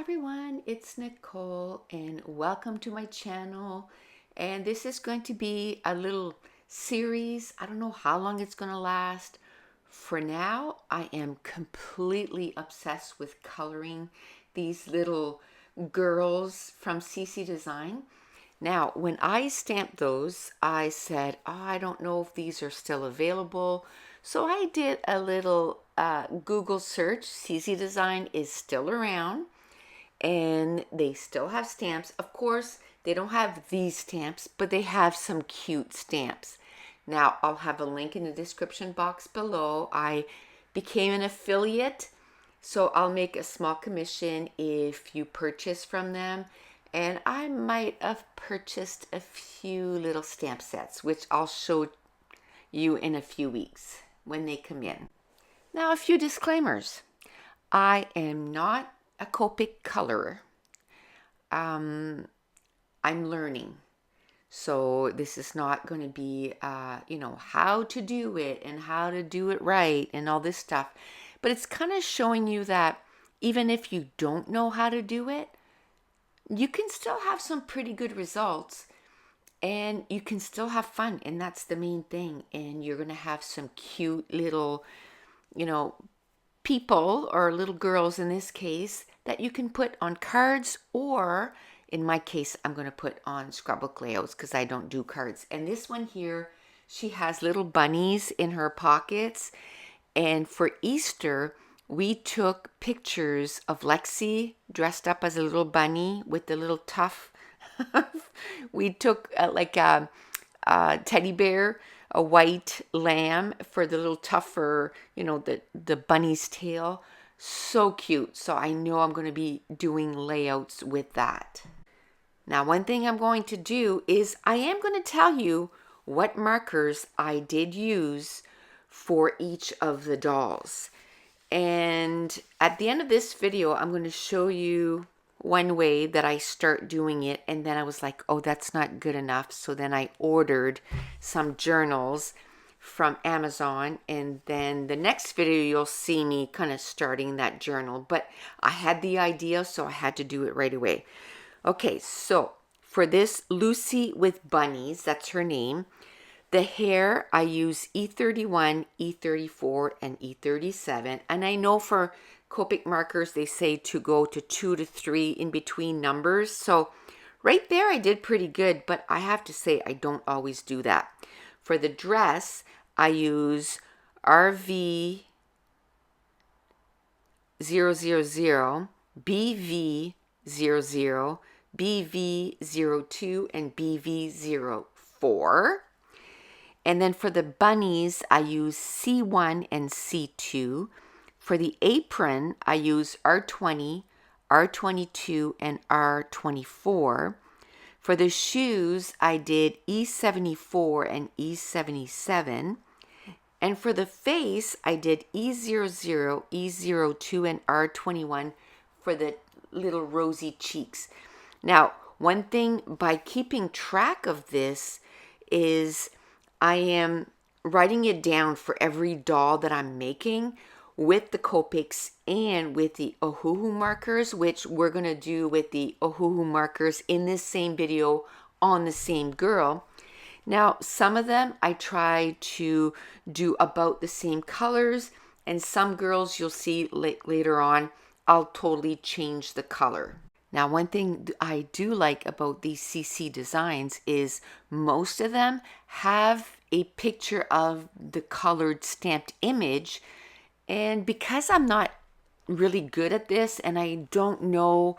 everyone, it's Nicole and welcome to my channel. And this is going to be a little series. I don't know how long it's going to last. For now, I am completely obsessed with coloring these little girls from CC Design. Now, when I stamped those, I said, I don't know if these are still available. So I did a little Google search. CC Design is still around and they still have stamps. Of course, they don't have these stamps, but they have some cute stamps. Now, I'll have a link in the description box below. I became an affiliate, so I'll make a small commission if you purchase from them. And I might have purchased a few little stamp sets, which I'll show you in a few weeks when they come in. Now, a few disclaimers. I am not a Copic colorer. I'm learning. So this is not going to be, how to do it and how to do it right and all this stuff. But it's kind of showing you that even if you don't know how to do it, you can still have some pretty good results and you can still have fun. And that's the main thing. And you're going to have some cute little, people or little girls in this case that you can put on cards, or in my case, I'm going to put on scrapbook layouts because I don't do cards. And this one here, she has little bunnies in her pockets. And for Easter, we took pictures of Lexi dressed up as a little bunny with the little tuft. We took a teddy bear, a white lamb for the little tuft for, the bunny's tail. So cute. So I know I'm going to be doing layouts with that. Now, one thing I'm going to do is I am going to tell you what markers I did use for each of the dolls. And at the end of this video, I'm going to show you one way that I start doing it. And then I was like, oh, that's not good enough. So then I ordered some journals from Amazon, and then the next video you'll see me kind of starting that journal, but I had the idea, so I had to do it right away. Okay, so for this Lucy with bunnies, that's her name. The hair, I use E31, E34, and E37, and I know for Copic markers they say to go to 2 to 3 in between numbers, so right there I did pretty good, but I have to say I don't alwaalways do that. For the dress, I use RV000, BV00, BV02, and BV04. And then for the bunnies, I use C1 and C2. For the apron, I use R20, R22, and R24. For the shoes, I did E74 and E77. And for the face, I did E00, E02, and R21 for the little rosy cheeks. Now, one thing by keeping track of this is I am writing it down for every doll that I'm making with the Copics and with the Ohuhu markers, which we're going to do with the Ohuhu markers in this same video on the same girl. Now, some of them I try to do about the same colors, and some girls you'll see later on, I'll totally change the color. Now, one thing I do like about these CC designs is most of them have a picture of the colored stamped image. And because I'm not really good at this and I don't know,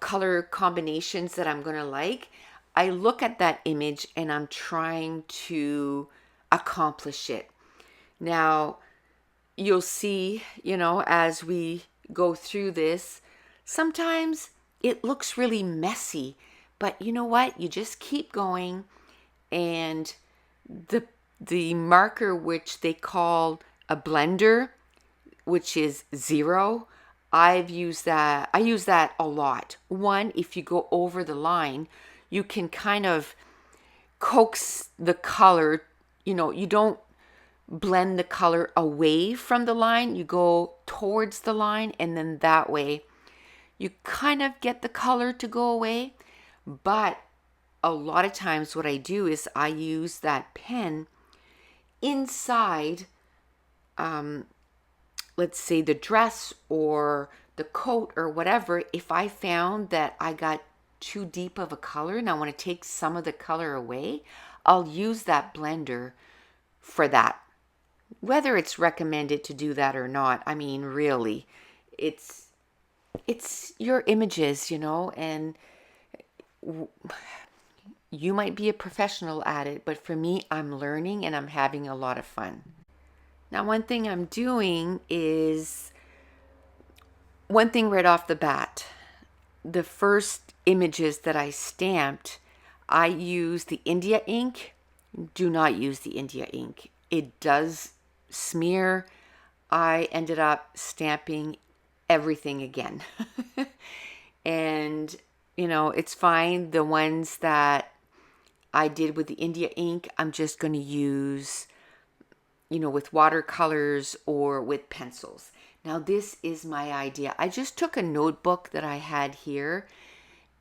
color combinations that I'm going to like, I look at that image and I'm trying to accomplish it. Now, you'll see, as we go through this, sometimes it looks really messy, but you know what? You just keep going, and the marker, which they call a blender, which is 0, I use that a lot. One, if you go over the line, you can kind of coax the color, you don't blend the color away from the line, you go towards the line, and then that way you kind of get the color to go away. But a lot of times what I do is I use that pen inside, let's say the dress or the coat or whatever. If I found that I got too deep of a color and I want to take some of the color away, I'll use that blender for that. Whether it's recommended to do that or not, I mean, really, it's your images, and you might be a professional at it, but for me, I'm learning and I'm having a lot of fun. Now, one thing I'm doing is, one thing right off the bat, the first images that I stamped, I use the India ink. Do not use the India ink. It does smear. I ended up stamping everything again. And, it's fine. The ones that I did with the India ink, I'm just going to use, with watercolors or with pencils. Now, this is my idea. I just took a notebook that I had here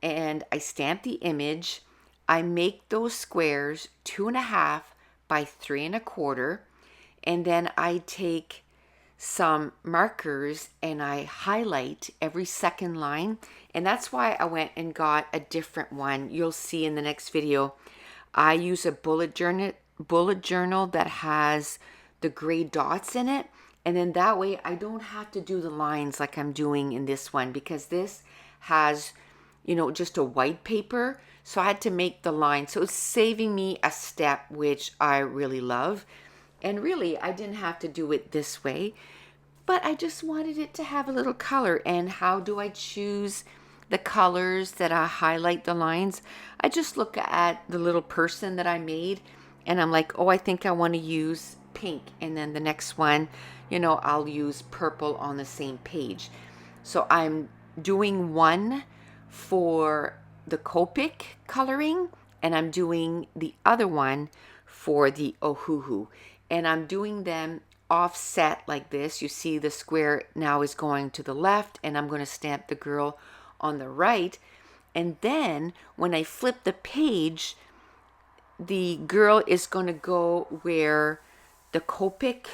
and I stamped the image. I make those squares 2.5 by 3.25, and then I take some markers and I highlight every second line. And that's why I went and got a different one. You'll see in the next video. I use a bullet journal that has the gray dots in it. And then that way I don't have to do the lines like I'm doing in this one, because this has, just a white paper. So I had to make the line. So it's saving me a step, which I really love. And really, I didn't have to do it this way, but I just wanted it to have a little color. And how do I choose the colors that I highlight the lines? I just look at the little person that I made and I'm like, oh, I think I want to use pink. And then the next one, I'll use purple on the same page. So I'm doing one for the Copic coloring, and I'm doing the other one for the Ohuhu. And I'm doing them offset like this. You see the square now is going to the left, and I'm going to stamp the girl on the right. And then when I flip the page, the girl is going to go where the Copic,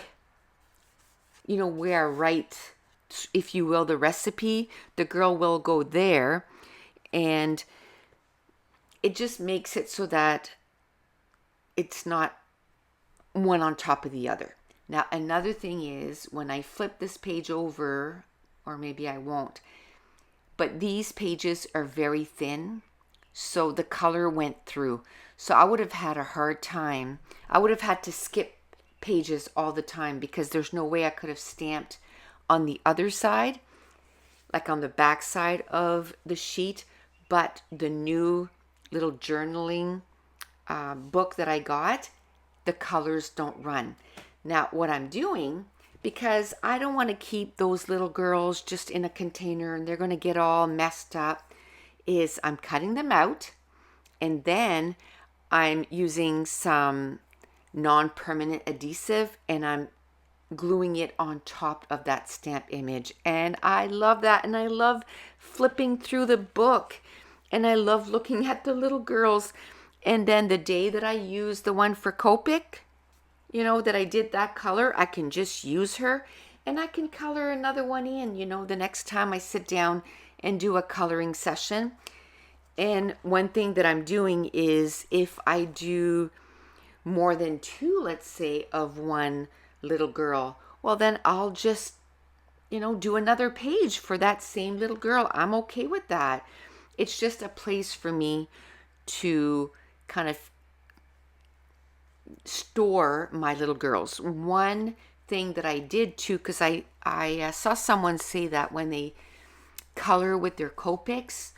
where I write, if you will, the recipe, the girl will go there. And it just makes it so that it's not one on top of the other. Now, another thing is, when I flip this page over, or maybe I won't, but these pages are very thin, so the color went through. So I would have had a hard time. I would have had to skip pages all the time, because there's no way I could have stamped on the other side, like on the back side of the sheet. But the new little journaling book that I got, the colors don't run. Now, what I'm doing, because I don't want to keep those little girls just in a container and they're going to get all messed up, is I'm cutting them out, and then I'm using some non-permanent adhesive and I'm gluing it on top of that stamp image. And I love that, and I love flipping through the book, and I love looking at the little girls. And then the day that I use the one for Copic, that I did that color, I can just use her and I can color another one in, the next time I sit down and do a coloring session. And one thing that I'm doing is, if I do more than 2, let's say, of one little girl, well, then I'll just, do another page for that same little girl. I'm okay with that. It's just a place for me to kind of store my little girls. One thing that I did too, because I saw someone say that when they color with their Copics,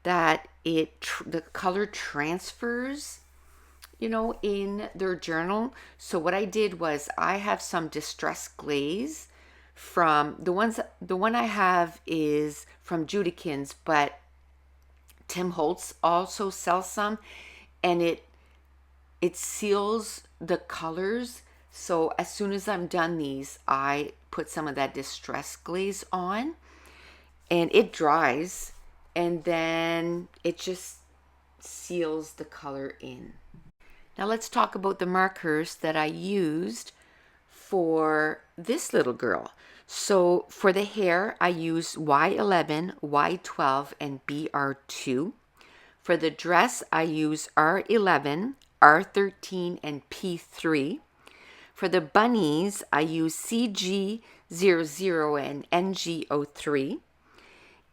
that the color transfers, in their journal. So what I did was, I have some Distress Glaze from the one I have is from Judikins, but Tim Holtz also sells some, and it seals the colors. So as soon as I'm done these, I put some of that Distress Glaze on. and it dries, and then it just seals the color in. Now let's talk about the markers that I used for this little girl. So for the hair, I use Y11, Y12, and BR2. For the dress, I use R11, R13, and P3. For the bunnies, I use CG00 and NG03.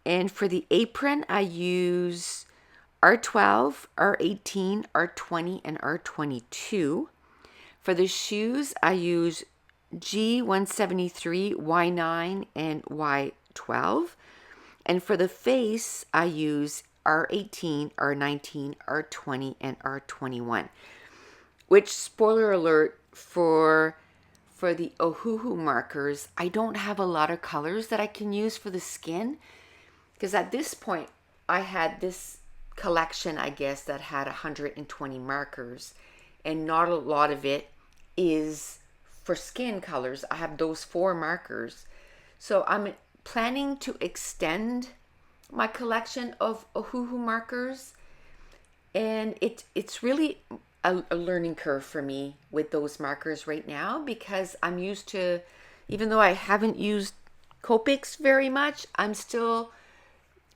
And for the apron, I use R12, R18, R20, and R22. For the shoes, I use G173, Y9, and Y12. And for the face, I use R18, R19, R20, and R21. Which, spoiler alert, for the Ohuhu markers, I don't have a lot of colors that I can use for the skin. Because at this point, I had this collection, I guess, that had 120 markers. And not a lot of it is for skin colors. I have those 4 markers. So I'm planning to extend my collection of Ohuhu markers. And it's really a learning curve for me with those markers right now, because I'm used to, even though I haven't used Copics very much, I'm still,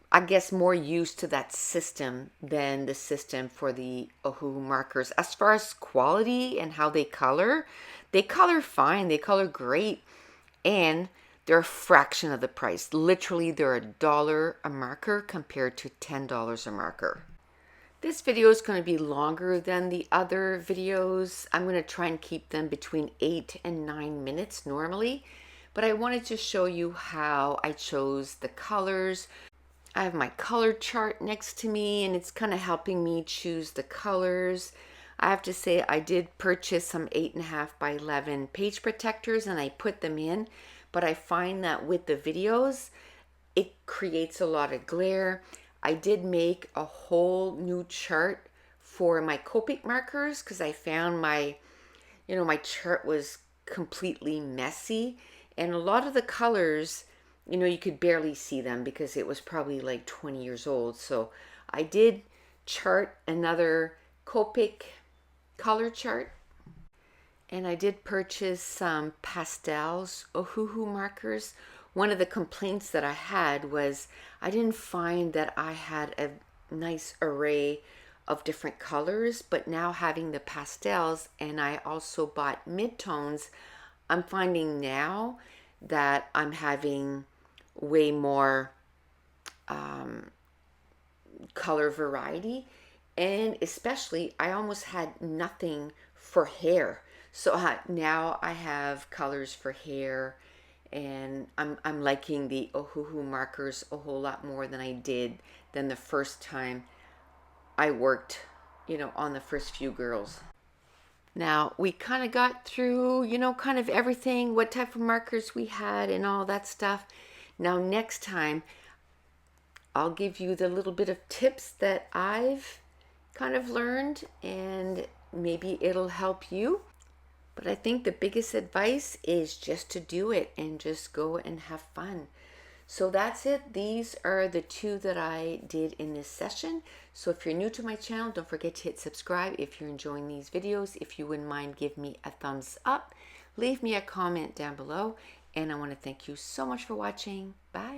I guess, more used to that system than the system for the Ohuhu markers. As far as quality and how they color fine, they color great, and they're a fraction of the price. Literally, they're $1 a marker compared to $10 a marker. This video is going to be longer than the other videos. I'm going to try and keep them between 8 and 9 minutes normally, but I wanted to show you how I chose the colors. I have my color chart next to me, and it's kind of helping me choose the colors. I have to say, I did purchase some 8.5 by 11 page protectors, and I put them in, but I find that with the videos, it creates a lot of glare. I did make a whole new chart for my Copic markers because I found my chart was completely messy, and a lot of the colors, you could barely see them because it was probably like 20 years old. So I did chart another Copic color chart, and I did purchase some pastels Ohuhu markers. One of the complaints that I had was I didn't find that I had a nice array of different colors, but now having the pastels, and I also bought midtones, I'm finding now that I'm having way more color variety, and especially I almost had nothing for hair. So now I have colors for hair, and I'm liking the Ohuhu markers a whole lot more than I did than the first time I worked, on the first few girls. Now we kind of got through, kind of everything, what type of markers we had and all that stuff. Now next time I'll give you the little bit of tips that I've kind of learned, and maybe it'll help you. But I think the biggest advice is just to do it and just go and have fun. So that's it. These are the 2 that I did in this session. So if you're new to my channel, don't forget to hit subscribe. If you're enjoying these videos, if you wouldn't mind, give me a thumbs up. Leave me a comment down below. And I want to thank you so much for watching. Bye.